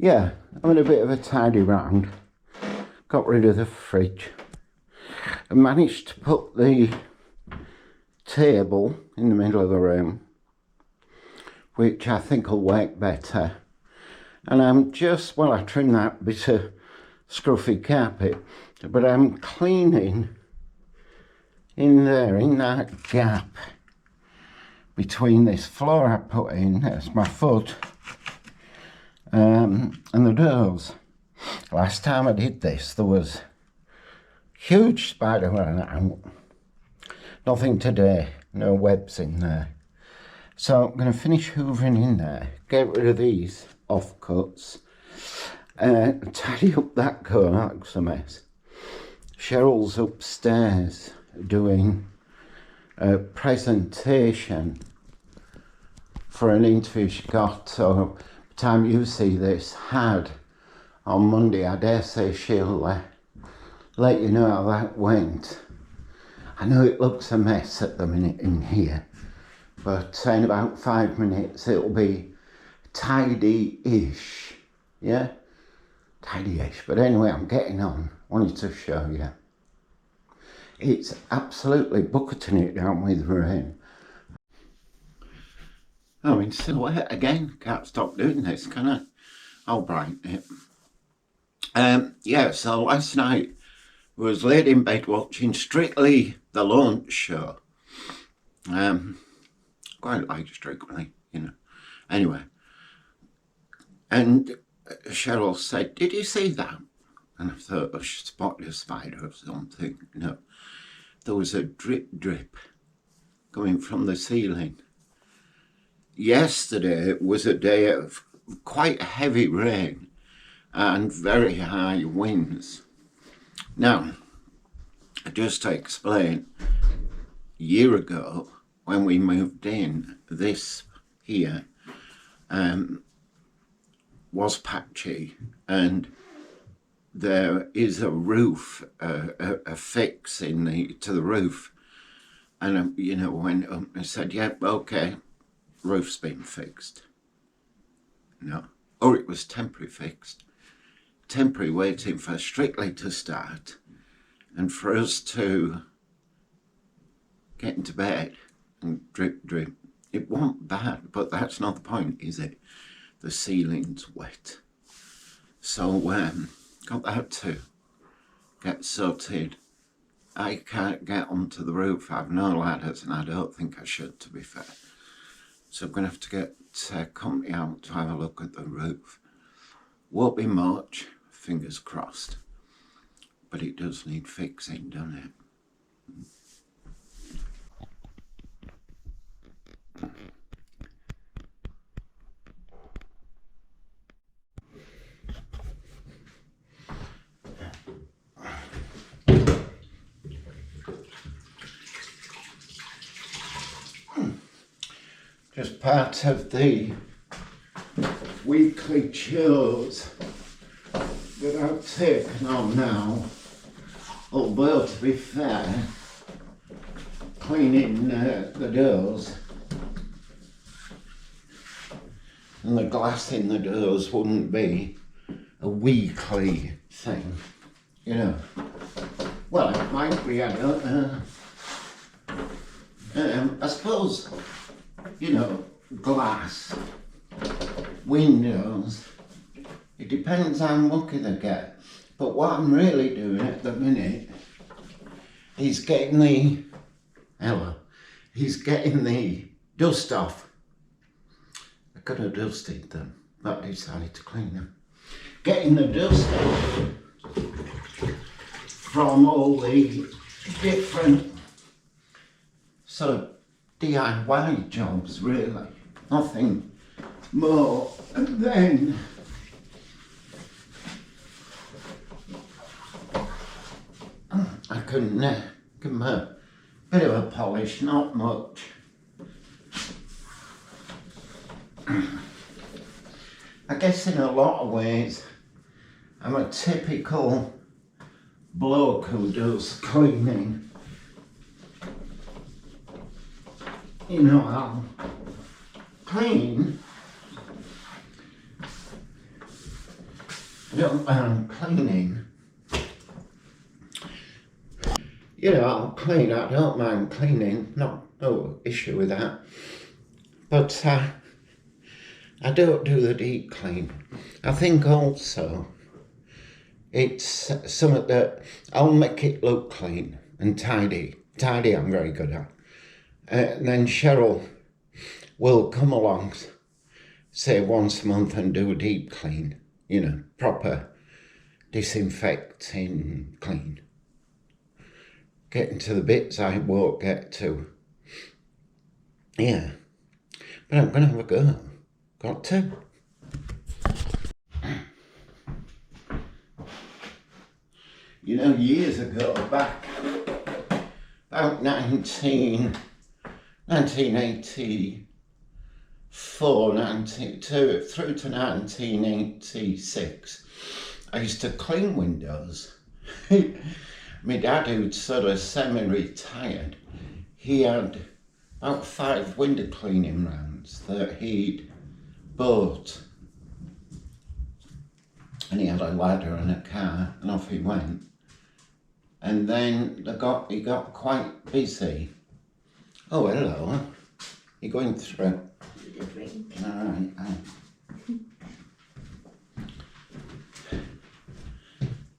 yeah, I'm in a bit of a tidy round. Got rid of the fridge. I managed to put the table in the middle of the room, which I think will work better. And I'm just, well, I trimmed that bit of scruffy carpet, but I'm cleaning in there, in that gap between this floor I put in, that's my foot, and the doors. Last time I did this, there was huge spider web out. Nothing today, no webs in there. So I'm going to finish hoovering in there, get rid of these offcuts, tidy up that corner, that looks a mess. Cheryl's upstairs doing a presentation for an interview she got, so by the time you see this, had on Monday. I dare say she'll let you know how that went. I know it looks a mess at the minute in here, but in about 5 minutes it'll be tidy-ish, yeah? Tidy-ish, but anyway, I'm getting on. Wanted to show you. It's absolutely bucketing it down with rain. I'm in silhouette again. Can't stop doing this, can I? I'll brighten it. Yeah, so last night was laid in bed watching Strictly the Launch Show. Quite like Strictly, you know. Anyway, and Cheryl said, "Did you see that?" And I thought, oh, she spotted a spider or something. No, there was a drip coming from the ceiling. Yesterday was a day of quite heavy rain and very high winds. Now, just to explain, a year ago when we moved in, this here was patchy, and there is a roof, a fix to the roof, and you know, went up and said, "Yep, yeah, okay, roof's been fixed." No, or it was temporary fixed. Temporary, waiting for Strictly to start and for us to get into bed and drip. It wasn't bad, but that's not the point, is it? The ceiling's wet. So got that to get sorted. I can't get onto the roof. I've no ladders, and I don't think I should, to be fair. So I'm going to have to get company out to have a look at the roof. Won't be much, fingers crossed, but it does need fixing, doesn't it? Just part of the weekly chores that I've taken on now, although to be fair, cleaning the doors and the glass in the doors wouldn't be a weekly thing, you know. Well, it might be, I don't know. I suppose, you know, glass, windows, it depends how lucky they get. But what I'm really doing at the minute is getting the dust off. I could have dusted them, but I decided to clean them. Getting the dust off from all the different sort of DIY jobs, really. Nothing more. And then I can give them a bit of a polish, not much. I guess in a lot of ways I'm a typical bloke who does cleaning. You know, I'll clean don't mind cleaning. You know, I'll clean, I don't mind cleaning, no issue with that. But I don't do the deep clean. I think also it's something that I'll make it look clean and tidy. Tidy I'm very good at. And then Cheryl will come along, say once a month, and do a deep clean, you know, proper disinfecting clean. Getting to the bits I won't get to. Yeah. But I'm going to have a go. Got to. You know, years ago, back about 1984, 92, through to 1986, I used to clean windows. My dad, who'd sort of semi-retired, he had about 5 window cleaning rounds that he'd bought. And he had a ladder and a car, and off he went. And then he got quite busy. Oh, hello. You're going through. A drink. All right.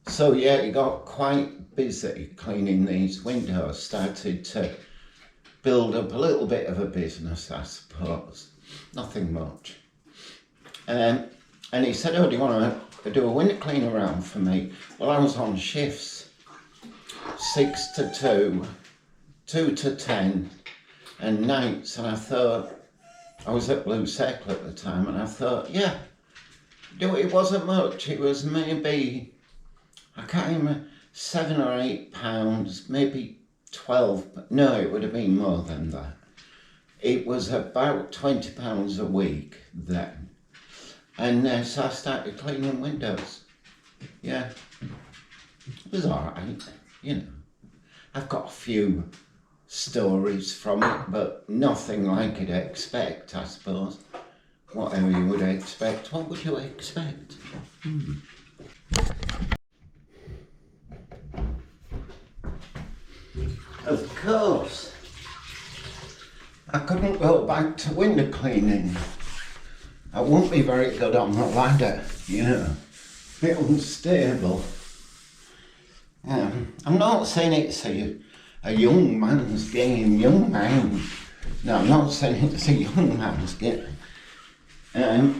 So yeah, he got quite busy cleaning these windows, started to build up a little bit of a business, I suppose. Nothing much. And he said, oh, do you want to do a window clean around for me? Well, I was on shifts, 6 to 2, 2 to 10, and nights, and I thought, I was at Blue Circle at the time, and I thought, yeah, it wasn't much. It was maybe, I can't remember, £7 or £8, maybe 12, but no, it would have been more than that. It was about £20 a week then. And so I started cleaning windows. Yeah, it was all right, you know. I've got a few stories from it, but nothing like you'd expect, I suppose. Whatever you would expect. What would you expect? Of course, I couldn't go back to window cleaning. I won't be very good on the ladder, you know, a bit unstable. I'm not saying it's a young man's game, young man. No, I'm not saying it's a young man's game. I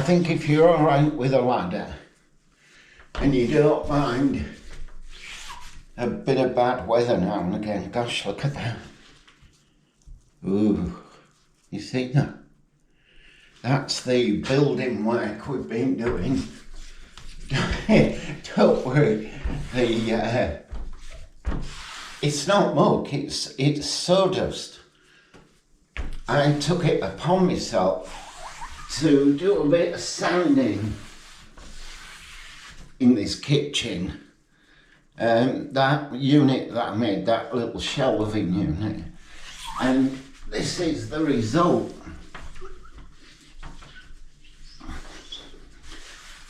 think if you're all right with a ladder and you don't mind a bit of bad weather now and again, gosh, look at that. Ooh. You see that? That's the building work we've been doing. Don't worry. It's not muck, it's sawdust. I took it upon myself to do a bit of sanding in this kitchen. That unit that I made, that little shelving unit. And this is the result.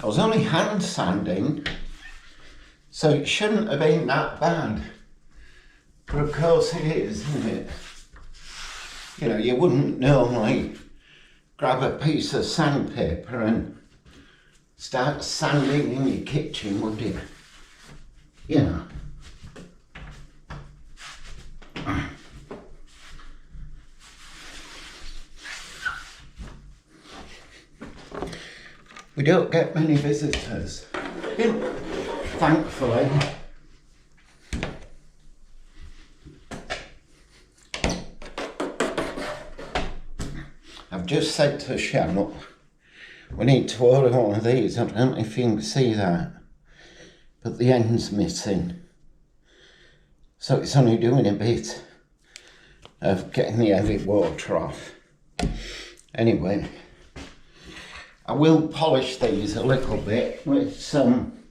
I was only hand sanding, so it shouldn't have been that bad. But of course it is, isn't it? You know, you wouldn't normally grab a piece of sandpaper and start sanding in your kitchen, would you? You know. We don't get many visitors, thankfully. I've just said to Cheryl, we need to order one of these. I don't know if you can see that, but the end's missing. So it's only doing a bit of getting the heavy water off. Anyway, I will polish these a little bit with some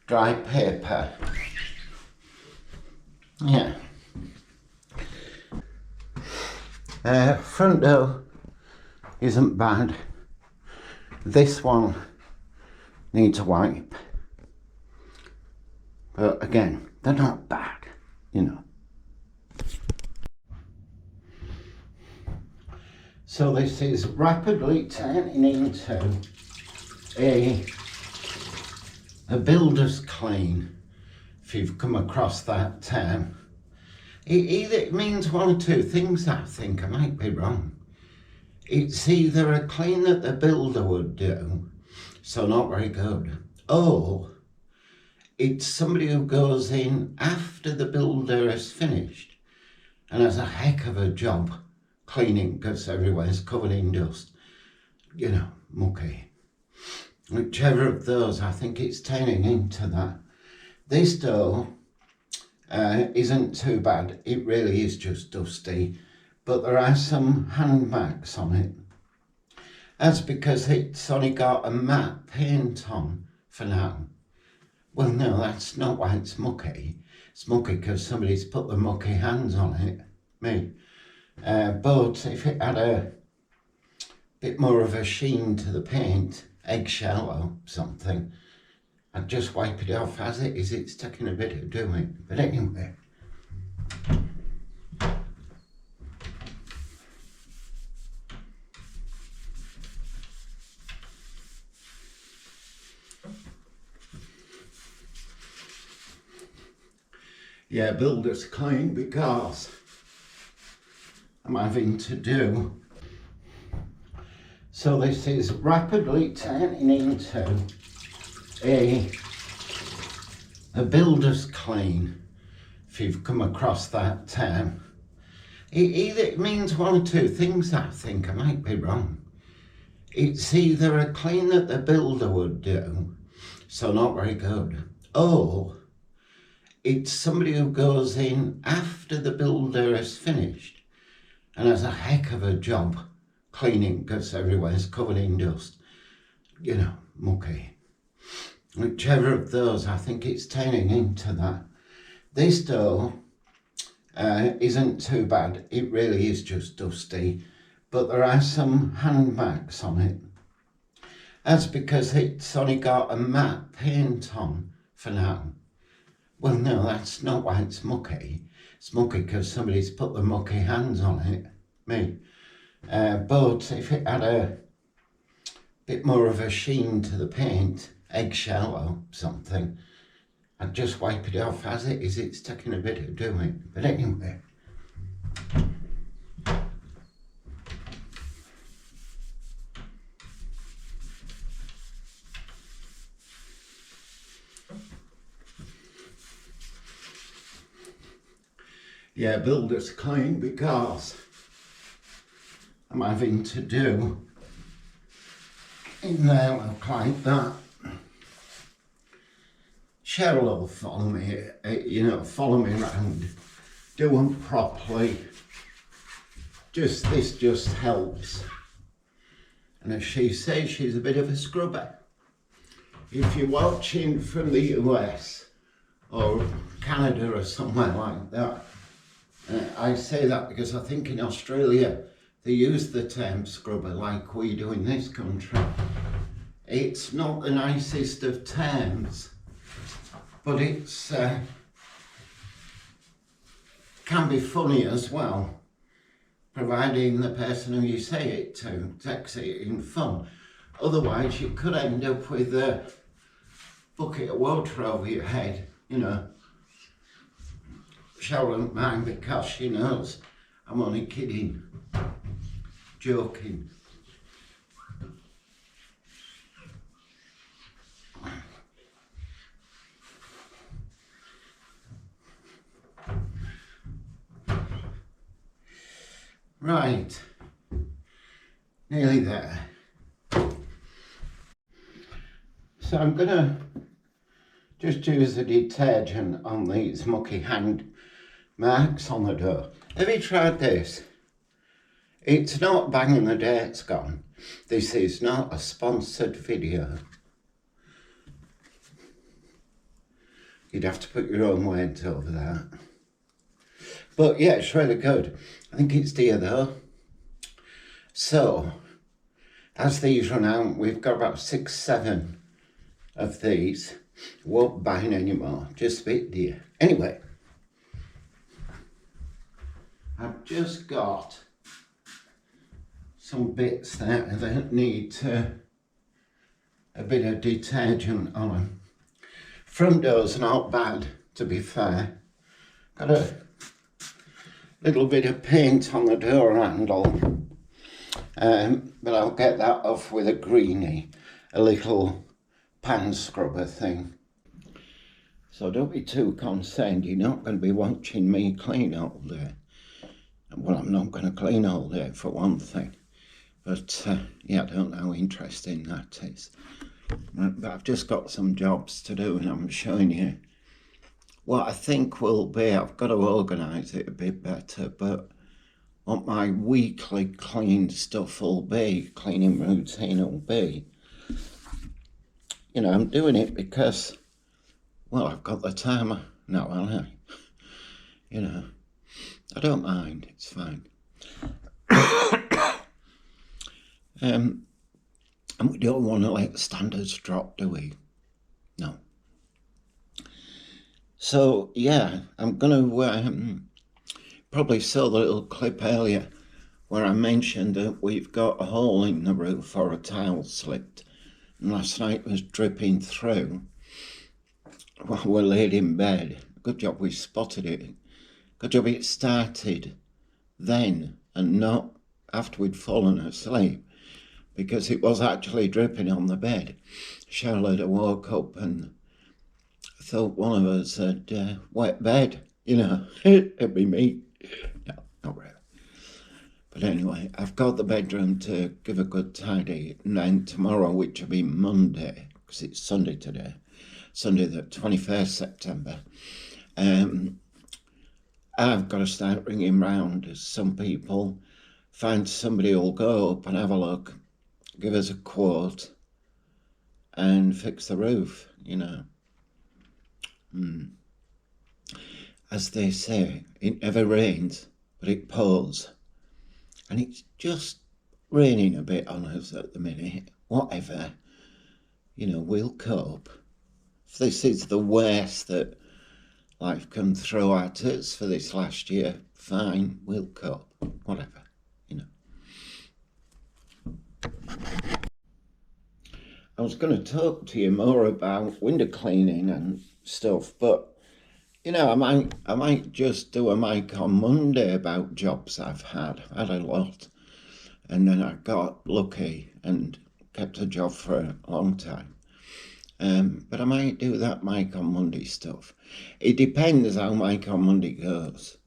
dry paper. Yeah. Front door isn't bad. This one needs a wipe. But again, they're not bad, you know. So this is rapidly turning into a builder's clean, if you've come across that term. It means one or two things, I think. I might be wrong. It's either a clean that the builder would do, so not very good, or it's somebody who goes in after the builder has finished and has a heck of a job cleaning because everywhere's covered in dust, you know, mucky. Whichever of those, I think it's turning into that. This door isn't too bad. It really is just dusty, but there are some hand marks on it. That's because it's only got a matte paint on for now. Well, no, that's not why it's mucky. It's mucky because somebody's put the mucky hands on it, me. But if it had a bit more of a sheen to the paint, eggshell or something, I'd just wipe it off as it is. It's taking a bit of doing. But anyway. Yeah, builder's clean because I'm having to do. So this is rapidly turning into a builder's clean, if you've come across that term. It means one or two things, I think. I might be wrong. It's either a clean that the builder would do, so not very good, or it's somebody who goes in after the builder has finished and has a heck of a job cleaning because everywhere's covered in dust, you know, mucky. Whichever of those, I think it's turning into that. This door isn't too bad. It really is just dusty, but there are some hand marks on it. That's because it's only got a matte paint on for now. Well, no, that's not why it's mucky. It's mucky because somebody's put the mucky hands on it, me. But if it had a bit more of a sheen to the paint, eggshell or something, I'd just wipe it off as it is. It's taking a bit of doing. But anyway. Yeah, builder's clean because I'm having to do in there look like that. Cheryl will follow me, follow me around, do them properly. This just helps. And as she says, she's a bit of a scrubber. If you're watching from the US or Canada or somewhere like that, I say that because I think in Australia they use the term scrubber like we do in this country. It's not the nicest of terms, but it's can be funny as well, providing the person who you say it to takes it in fun. Otherwise you could end up with a bucket of water over your head, you know. Cheryl won't mind because she knows I'm only kidding, joking. Right, nearly there. So I'm gonna just use the detergent on these mucky hand marks on the door. Have you tried this? It's not banging the date's gone. This is not a sponsored video. You'd have to put your own words over that. But yeah, it's really good. I think it's dear though. So, as these run out, we've got about 6, 7 of these. Won't buy any more, just a bit dear. Anyway, I've just got some bits there that need a bit of detergent on them. Front doors are not bad, to be fair. Got a little bit of paint on the door handle, but I'll get that off with a greenie, a little pan scrubber thing. So don't be too concerned, you're not going to be watching me clean all day. Well, I'm not going to clean all day for one thing, but yeah, I don't know how interesting that is. But I've just got some jobs to do, and I'm showing you what I think will be. I've got to organise it a bit better, but what my weekly clean stuff will be, cleaning routine will be. You know, I'm doing it because, well, I've got the time now, haven't I? You know, I don't mind, it's fine. And we don't want to let the standards drop, do we? No. So, yeah, I'm going to probably saw the little clip earlier where I mentioned that we've got a hole in the roof or a tile slipped. And last night it was dripping through while we laid in bed. Good job we spotted it. Good job it started then and not after we'd fallen asleep, because it was actually dripping on the bed. Charlotte had woke up and thought one of us had wet bed, you know. It'd be me. No, not really. But anyway, I've got the bedroom to give a good tidy, and then tomorrow, which will be Monday, because it's Sunday today, Sunday the 21st September, I've got to start ringing round. Some people, find somebody who'll go up and have a look, give us a quote, and fix the roof, you know. As they say, it never rains, but it pours. And it's just raining a bit on us at the minute. Whatever, you know, we'll cope. If this is the worst that life can throw at us for this last year, fine, we'll cope. Whatever, you know. I was going to talk to you more about window cleaning and stuff, but you know, I might just do a mic on Monday about jobs I've had. I've had a lot, and then I got lucky and kept a job for a long time. But I might do that mic on Monday stuff. It depends how mic on Monday goes.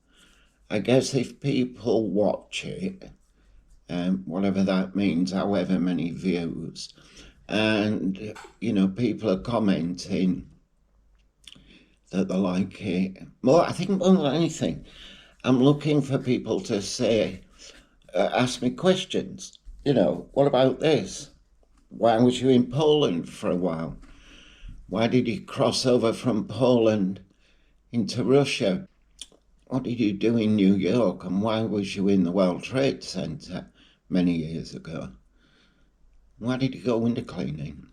I guess if people watch it, whatever that means, however many views, and you know, people are commenting that they like it. More, I think more than anything, I'm looking for people to say, ask me questions. You know, what about this? Why was you in Poland for a while? Why did you cross over from Poland into Russia? What did you do in New York? And why was you in the World Trade Center many years ago? Why did you go window cleaning?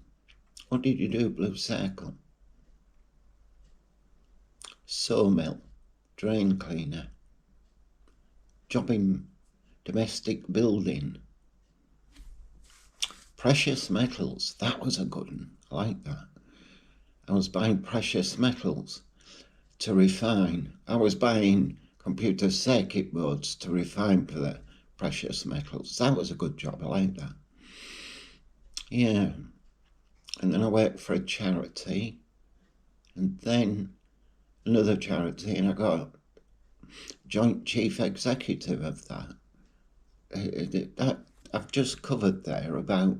What did you do, Blue Circle? Sawmill, drain cleaner, job in domestic building, precious metals. That was a good one. I like that. I was buying precious metals to refine. I was buying computer circuit boards to refine for the precious metals. That was a good job. I like that. Yeah. And then I worked for a charity, and then another charity, and I got joint chief executive of that. I've just covered there about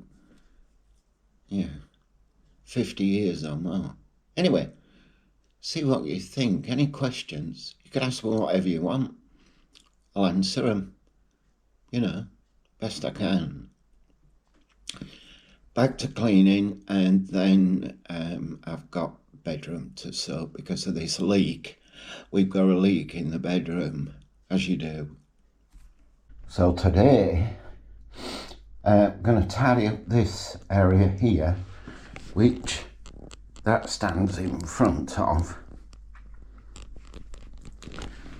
50 years or more. Anyway, see what you think. Any questions? You can ask me whatever you want. I'll answer them, you know, best I can. Back to cleaning, and then I've got bedroom to soak because of this leak. We've got a leak in the bedroom, as you do. So today, I'm going to tidy up this area here, which that stands in front of.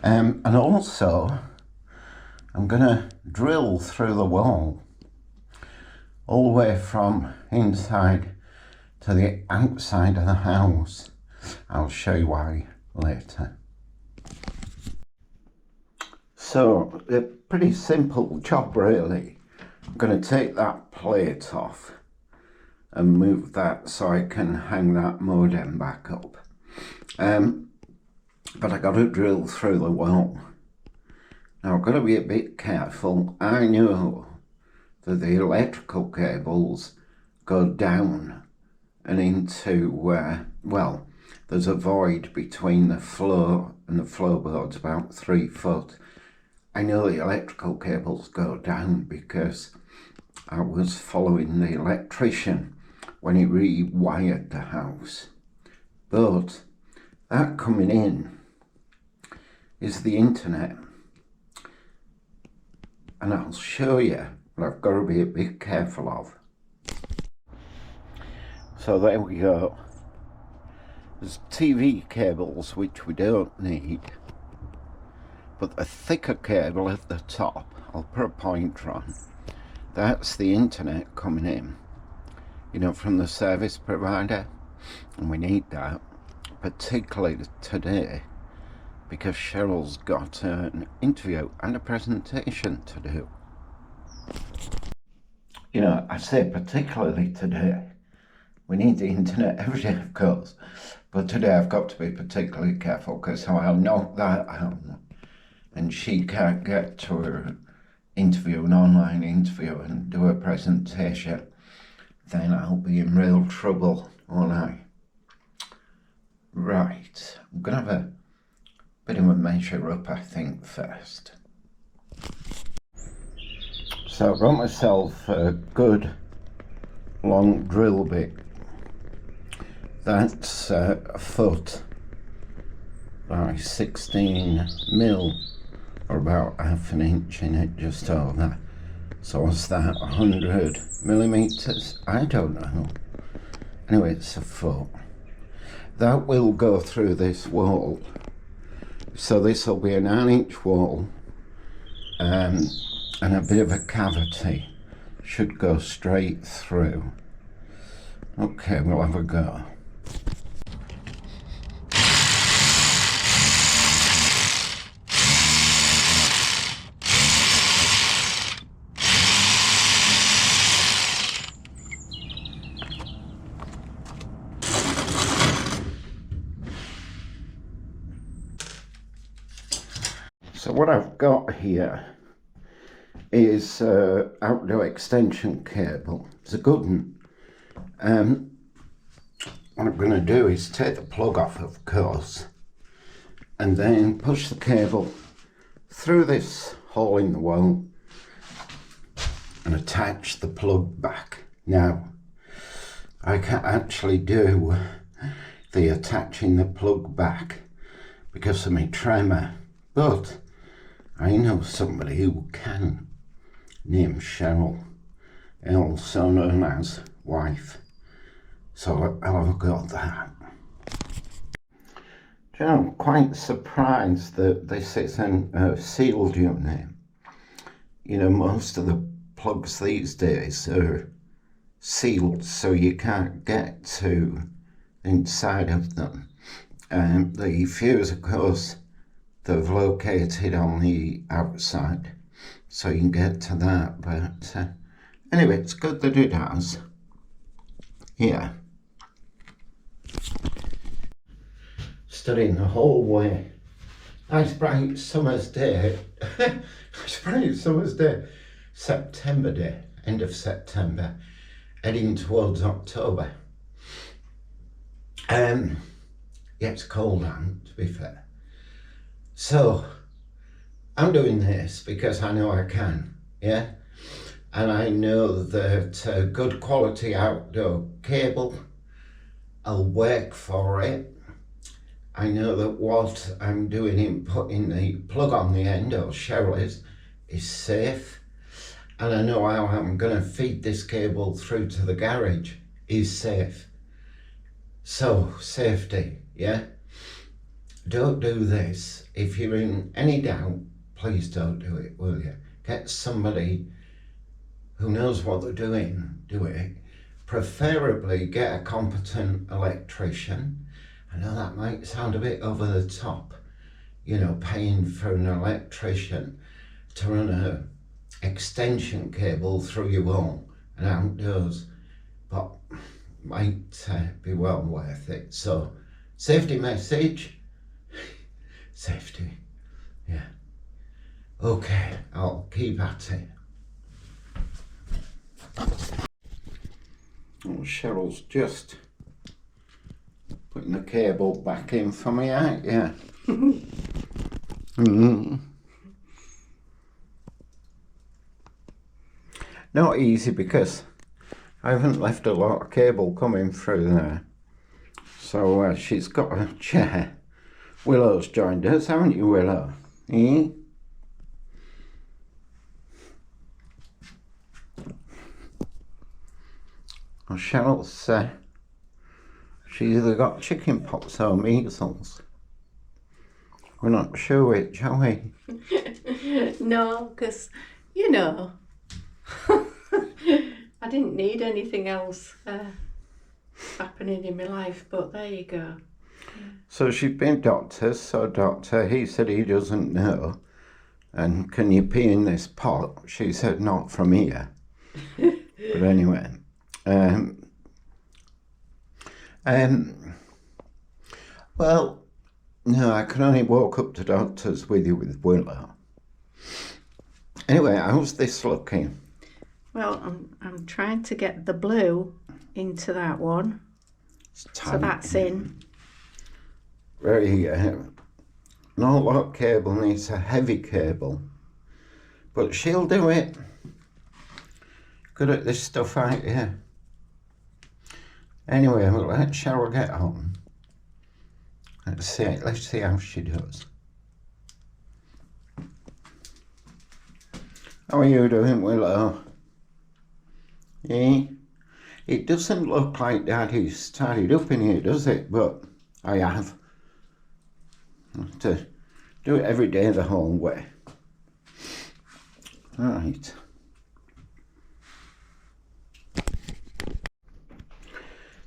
And also, I'm going to drill through the wall, all the way from inside to the outside of the house. I'll show you why later. So, a pretty simple job really. I'm going to take that plate off and move that so I can hang that modem back up. But I got to drill through the wall. Now I've got to be a bit careful. I know that the electrical cables go down and into well, there's a void between the floor and the floorboards about 3 foot. I know the electrical cables go down because I was following the electrician when he rewired the house. But that coming in is the internet. And I'll show you what I've got to be a bit careful of. So there we go. There's TV cables which we don't need, but the thicker cable at the top, I'll put a pointer on, that's the internet coming in, you know, from the service provider, and we need that, particularly today, because Cheryl's got an interview and a presentation to do. You know, I say particularly today. We need the internet every day, of course, but today I've got to be particularly careful because I'll knock that out and she can't get to her interview, an online interview, and do a presentation. Then I'll be in real trouble, won't I? Right, I'm going to have a bit of a measure up, I think, first. So I've got myself a good long drill bit. That's a foot by 16 mil, or about half an inch in it, just over. So what's that, 100 millimeters? I don't know. Anyway, it's a foot. That will go through this wall. So this will be a 9-inch wall, and a bit of a cavity. Should go straight through. Okay, we'll have a go. So what I've got here is outdoor extension cable. It's a good one. What I'm going to do is take the plug off, of course, and then push the cable through this hole in the wall and attach the plug back. Now, I can't actually do the attaching the plug back because of my tremor, but I know somebody who can, named Cheryl, also known as wife. So I'll have a go at that. You know, I'm quite surprised that this isn't a sealed unit. You know, most of the plugs these days are sealed, so you can't get to inside of them. The fuse, of course, they've located on the outside, so you can get to that. But anyway, it's good that it has. Yeah. Studying the whole way. Nice bright summer's day. Nice bright summer's day. September day, end of September, heading towards October. Yeah, it's cold out, to be fair. So, I'm doing this because I know I can, yeah? And I know that good quality outdoor cable, I'll work for it. I know that what I'm doing in putting the plug on the end, or Cheryl is safe. and I know how I'm going to feed this cable through to the garage is safe. So, safety, yeah? Don't do this. If you're in any doubt, please don't do it, will you? Get somebody who knows what they're doing, do it. Preferably get a competent electrician. I know that might sound a bit over the top, you know, paying for an electrician to run a extension cable through your wall and outdoors, but might be well worth it. So, safety message, safety, yeah. Okay, I'll keep at it. Oh, Cheryl's just putting the cable back in for me, ain't you? Not easy because I haven't left a lot of cable coming through there. So she's got a chair. Willow's joined us, haven't you, Willow? Eh? Well, Cheryl's she's either got chicken pox or measles. We're not sure which, are we? No, because, you know, I didn't need anything else happening in my life, but there you go. Yeah. So she's been doctor, so doctor, he said he doesn't know. And can you pee in this pot? She said not from here. But anyway. Well, no, I can only walk up to doctors with you with Willow. Anyway, how's this looking? Well, I'm trying to get the blue into that one. So that's in. Very, not a lot of cable, needs a heavy cable. But she'll do it. Good at this stuff, ain't you? Anyway, we'll let Cheryl get home. Let's see how she does. How are you doing, Willow? Eh? It doesn't look like Daddy's tidied up in here, does it? But I have to do it every day the whole way. Right.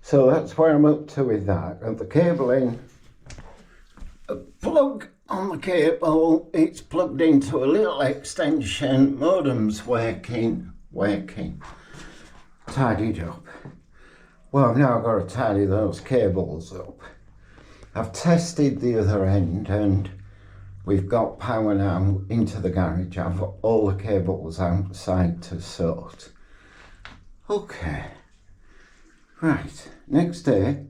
So that's where I'm up to with that. Got the cable in. A plug on the cable. It's plugged into a little extension. Modem's working. Tidied up. Well, I've now got to tidy those cables up. I've tested the other end and we've got power now into the garage. I've got all the cables outside to sort. Okay. Right. Next day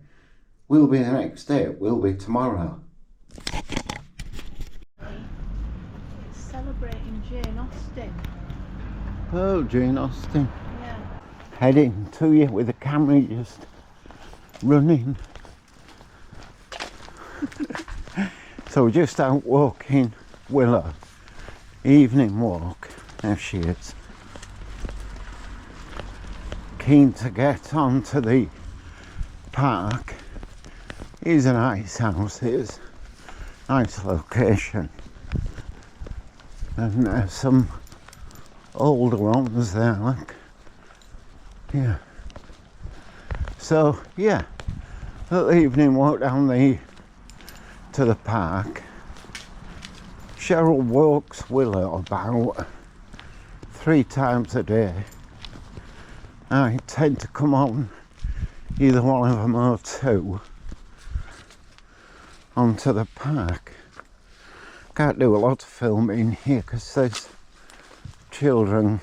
will be the next day. It will be tomorrow. It's celebrating Jane Austen. Oh, Jane Austen. Yeah. Heading to you with the camera just running. So we're just out walking Willow. Evening walk. There she is. Keen to get onto the park. It's a nice house, it is. Nice location. And there's some older ones there, look. Yeah. So, yeah. Little evening walk down to the park. Cheryl walks Willow about 3 times a day. I tend to come on either one of them or 2 onto the park. Can't do a lot of filming here because there's children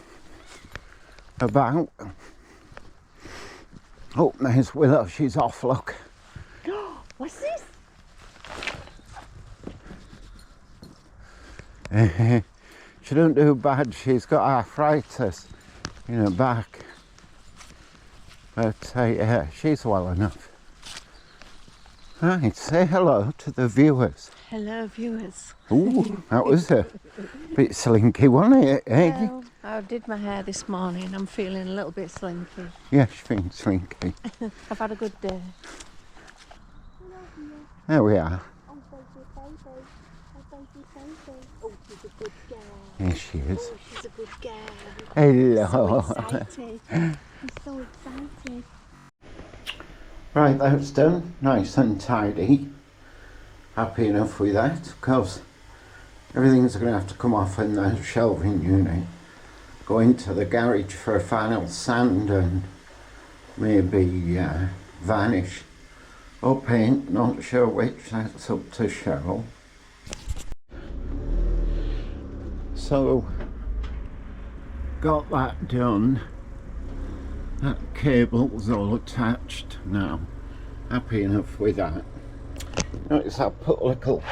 about. Oh, there's Willow, she's off, look. What's this? She don't do bad, she's got arthritis in her back. But yeah, she's well enough. Right, say hello to the viewers. Hello, viewers. Ooh, that was a bit slinky, wasn't it, eh? Well, I did my hair this morning. I'm feeling a little bit slinky. Yeah, she's been slinky. I've had a good day. There we are. Oh, baby, baby. Oh, baby, baby. Oh, she's a good girl. Here she is. Oh, she's a good girl. Hello. So excited. I'm so excited. Right, that's done. Nice and tidy. Happy enough with that. Of course, everything's going to have to come off in the shelving unit. Go into the garage for a final sand and maybe varnish or paint. Not sure which. That's up to Cheryl. So, got that done. That cable's all attached now. Happy enough with that. Notice I put a little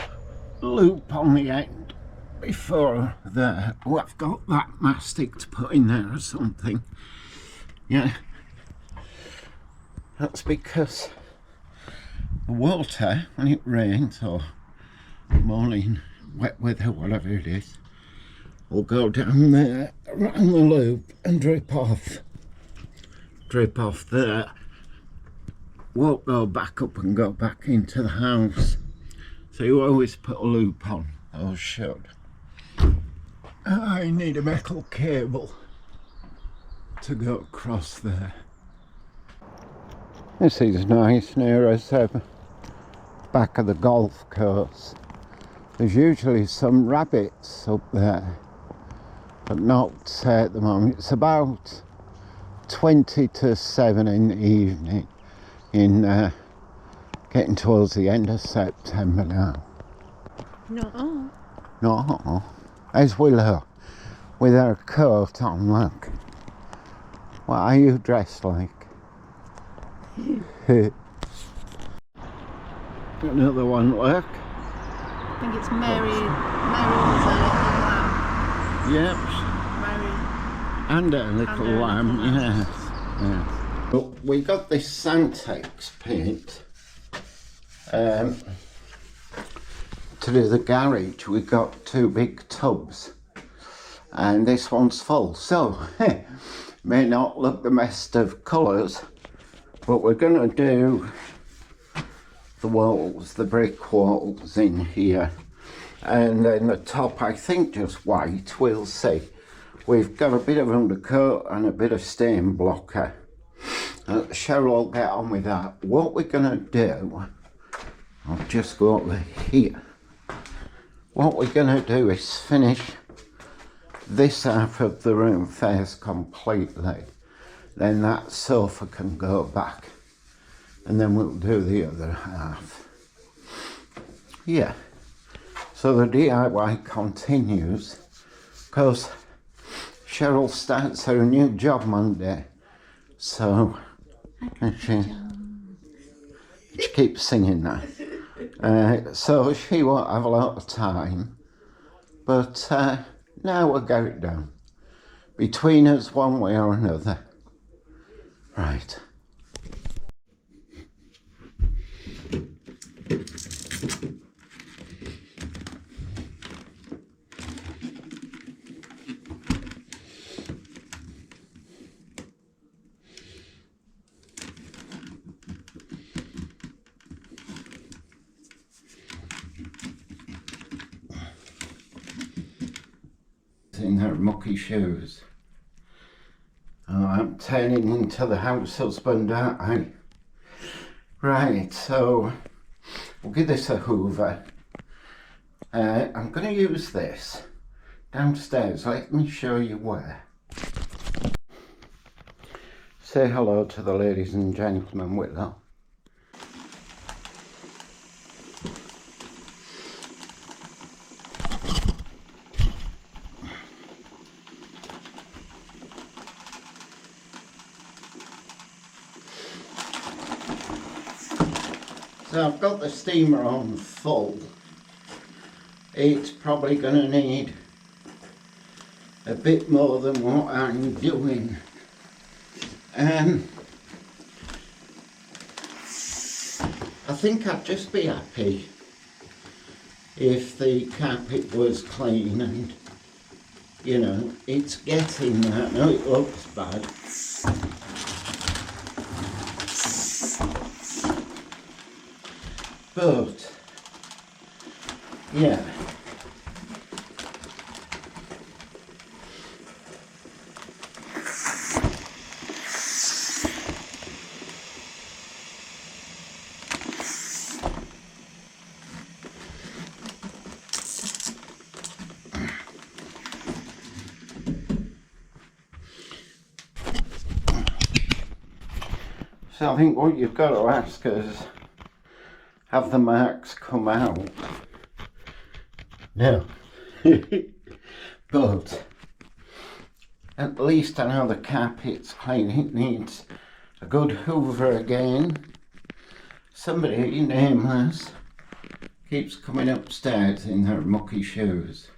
loop on the end before there. Oh, I've got that mastic to put in there or something. Yeah. That's because the water, when it rains or morning wet weather, whatever it is, will go down there around the loop and drip off. Drip off there. Won't go back up and go back into the house. So you always put a loop on, or should. I need a metal cable to go across there. This is nice near us, back of the golf course. There's usually some rabbits up there, but not at the moment. It's about 20 to 7 in the evening, in getting towards the end of September now. No. No, as Willow with her coat on, look. What are you dressed like? Another one, look. I think it's Mary was a little lamb. Yep. Mary. And a little lamb, yes. Yes. But we got this Santex paint to do the garage. We got 2 big tubs and this one's full, so may not look the best of colours, but we're going to do the walls, the brick walls in here, and then the top I think just white, we'll see. We've got a bit of undercoat and a bit of stain blocker. Cheryl will get on with that. What we're going to do, I'll just go over here. What we're going to do is finish this half of the room first completely. Then that sofa can go back. And then we'll do the other half. Yeah. So the DIY continues. Of course, Cheryl starts her new job Monday. So she keeps singing that. So she won't have a lot of time. But now we'll get it done. Between us, one way or another. Right. In her mucky shoes. Oh, I'm turning into the house husband, aren't I? Right, so we'll give this a hoover. I'm going to use this downstairs. Let me show you where. Say hello to the ladies and gentlemen, Willow. So I've got the steamer on full. It's probably going to need a bit more than what I'm doing. I think I'd just be happy if the carpet was clean and, you know, it's getting there. No, it looks bad. But, yeah. So I think what you've got to ask is, have the marks come out? No. But at least I know the carpet's clean. It needs a good hoover again. Somebody nameless keeps coming upstairs in their mucky shoes.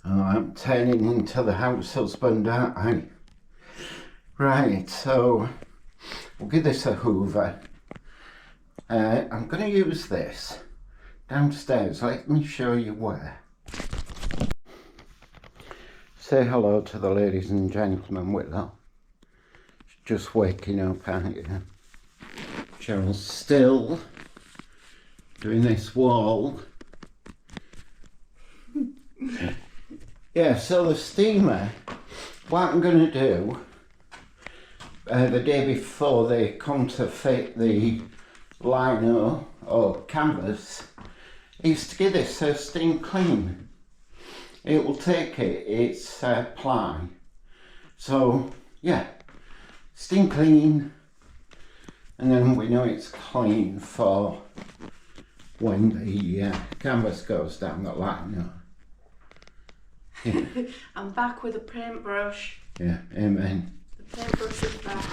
Oh, I'm turning into the house husband, aren't I? Right, so we'll give this a hoover. I'm going to use this downstairs. Let me show you where. Say hello to the ladies and gentlemen, Willow. Just waking up, aren't you? Cheryl's still doing this wall. Yeah, so the steamer, what I'm going to do, the day before they come to fit the lino or canvas, is to give this a steam clean. It will take it, it's ply. So, yeah, steam clean, and then we know it's clean for when the canvas goes down the lino. Yeah. I'm back with a paintbrush. Yeah, amen. The paintbrush is back.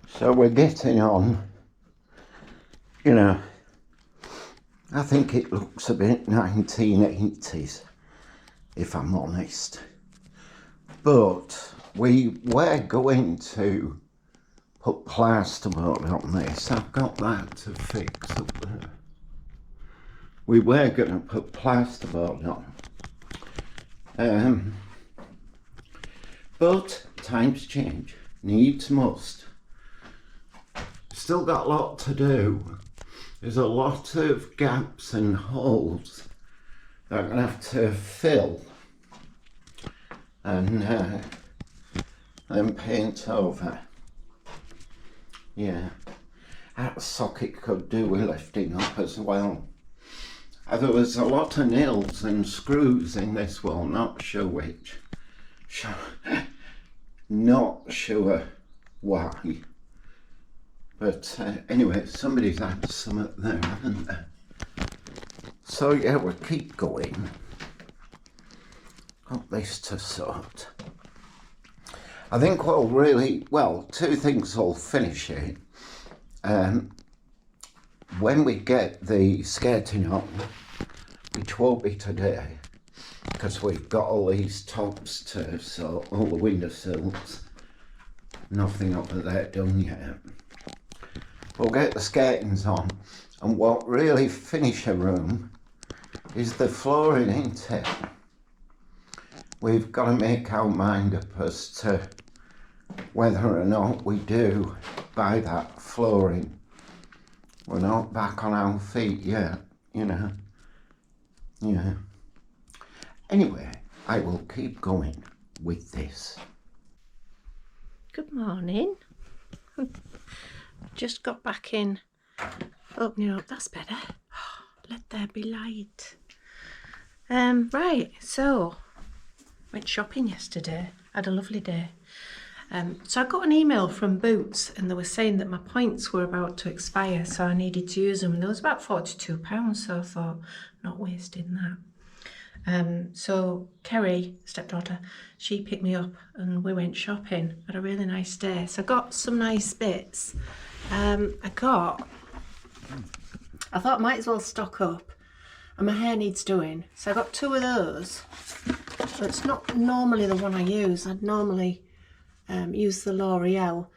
So we're getting on, you know, I think it looks a bit 1980s, if I'm honest. But we were going to put plasterboard on this. I've got that to fix up there. We were going to put plasterboard on. But times change, needs must. Still got a lot to do. There's a lot of gaps and holes that I'm going to have to fill and then paint over. Yeah, that socket could do with lifting up as well. There was a lot of nails and screws in this wall, not sure which. Not sure why. But anyway, somebody's had some there, haven't they? So yeah, we'll keep going. Got this to sort. I think we'll really, well, two things will finish it. When we get the skirting on, which won't be today, because we've got all these tops to sort, all the windowsills, nothing up there done yet. We'll get the skirtings on, and what really finish a room is the flooring, ain't it? We've got to make our mind up as to whether or not we do buy that flooring. We're not back on our feet yet, you know. Yeah. Anyway, I will keep going with this. Good morning. Just got back in, opening up. That's better. Let there be light. Right, so went shopping yesterday. Had a lovely day. So I got an email from Boots, and they were saying that my points were about to expire, so I needed to use them. And there was about £42, so I thought, not wasting that. So Kerry, stepdaughter, she picked me up and we went shopping. Had a really nice day. So I got some nice bits. I thought I might as well stock up, and my hair needs doing. So I got two of those. So it's not normally the one I use. I'd normally use the L'Oreal,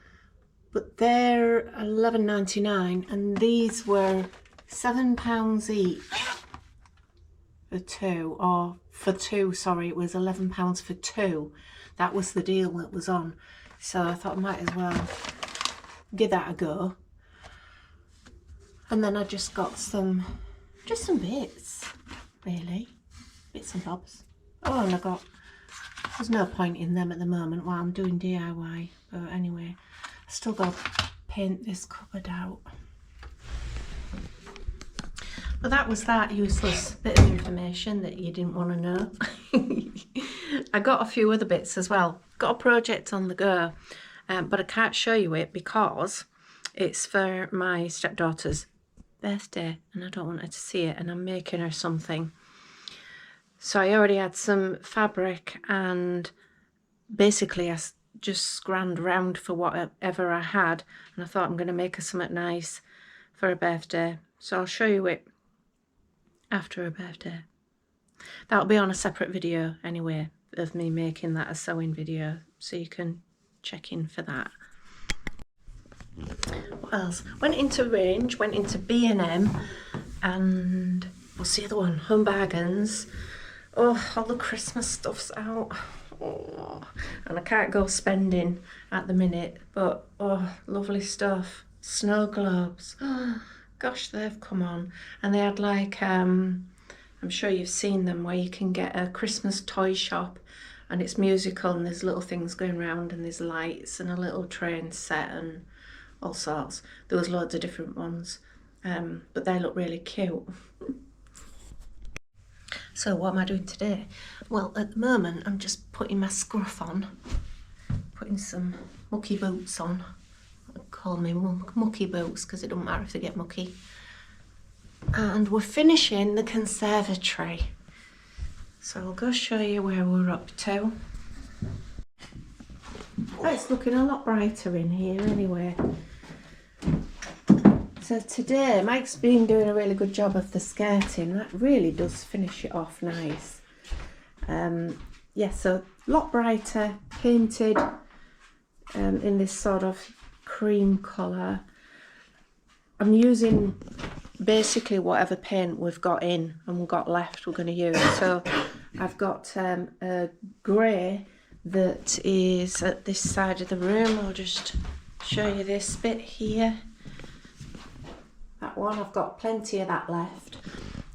but they're £11.99 and these were £7 each for two, or for two, sorry, it was £11 for two. That was the deal that was on, so I thought I might as well give that a go. And then I just got some bits, really, bits and bobs. Oh, and there's no point in them at the moment while I'm doing DIY, but anyway, I still got to paint this cupboard out. But that was that useless bit of information that you didn't want to know. I got a few other bits as well. Got a project on the go, but I can't show you it because it's for my stepdaughter's birthday and I don't want her to see it, and I'm making her something. So I already had some fabric and basically I just scrounged around for whatever I had, and I thought I'm going to make her something nice for her birthday. So I'll show you it after her birthday. That'll be on a separate video anyway, of me making that a sewing video, so you can check in for that. What else? Went into Range, went into B&M, and what's the other one? Home Bargains. Oh, all the Christmas stuff's out. Oh, and I can't go spending at the minute, but oh, lovely stuff. Snow globes. Oh, gosh, they've come on. And they had like, I'm sure you've seen them, where you can get a Christmas toy shop and it's musical and there's little things going around and there's lights and a little train set and all sorts. There was loads of different ones, but they look really cute. So what am I doing today? Well, at the moment I'm just putting my scruff on, putting some mucky boots on. I call me mucky boots because it doesn't matter if they get mucky. And we're finishing the conservatory. So I'll go show you where we're up to. Oh, it's looking a lot brighter in here anyway. So today Mike's been doing a really good job of the skirting. That really does finish it off nice. Yeah, so a lot brighter, painted in this sort of cream colour. I'm using basically whatever paint we've got in and we've got left we're going to use. So I've got a grey that is at this side of the room. I'll just show you this bit here. That one, I've got plenty of that left.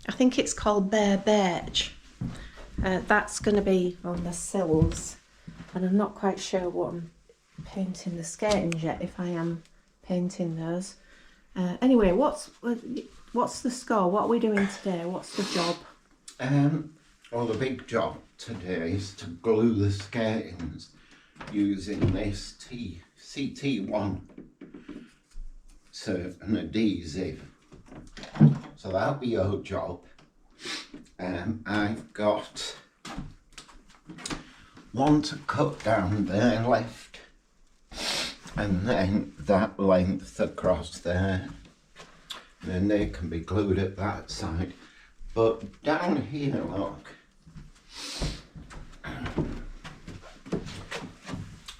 I think it's called Bare Birch. That's going to be on the sills, and I'm not quite sure what I'm painting the skirtings yet, if I am painting those. Anyway, what's the score? What are we doing today? What's the job? Well, the big job today is to glue the skirtings using this CT1 an adhesive. So that'll be your job. I've got one to cut down there left, and then that length across there, and then they can be glued at that side. But down here, look,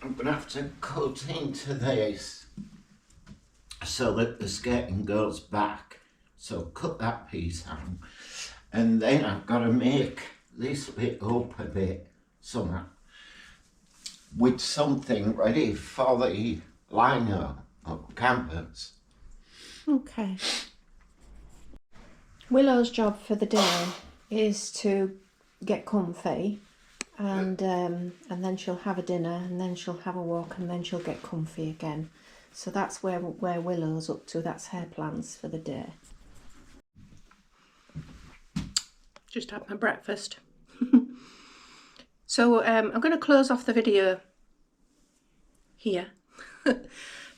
I'm gonna have to cut into this so that the skirting goes back. So cut that piece out, and then I've got to make this bit up a bit somehow with something ready for the liner of canvas. Okay. Willow's job for the day is to get comfy, and then she'll have a dinner, and then she'll have a walk, and then she'll get comfy again. So that's where Willow's up to. That's her plans for the day. Just had my breakfast. So I'm going to close off the video here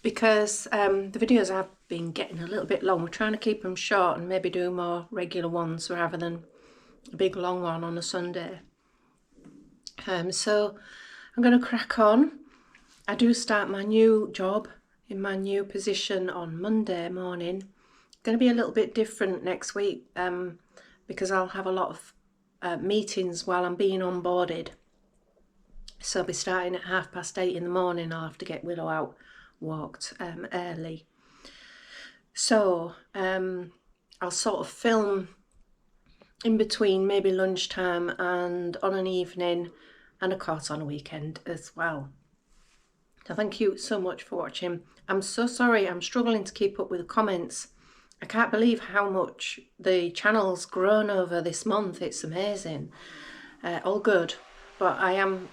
because the videos have been getting a little bit long. We're trying to keep them short and maybe do more regular ones rather than a big long one on a Sunday. So I'm going to crack on. I do start my new job in my new position on Monday morning. It's going to be a little bit different next week because I'll have a lot of meetings while I'm being onboarded. So I'll be starting at 8:30 in the morning. I'll have to get Willow out walked early. So I'll sort of film in between, maybe lunchtime and on an evening, and of course on a weekend as well. So thank you so much for watching. I'm so sorry, I'm struggling to keep up with the comments. I can't believe how much the channel's grown over this month. It's amazing. All good, but I am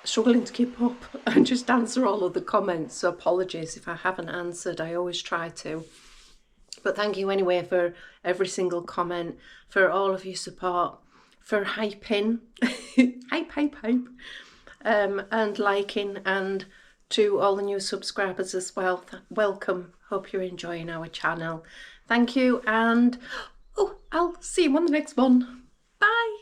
struggling to keep up and just answer all of the comments, so apologies if I haven't answered. I always try to. But thank you anyway for every single comment, for all of your support, for hyping, hype, and liking, and to all the new subscribers as well. Welcome. Hope you're enjoying our channel. Thank you, and I'll see you on the next one. Bye.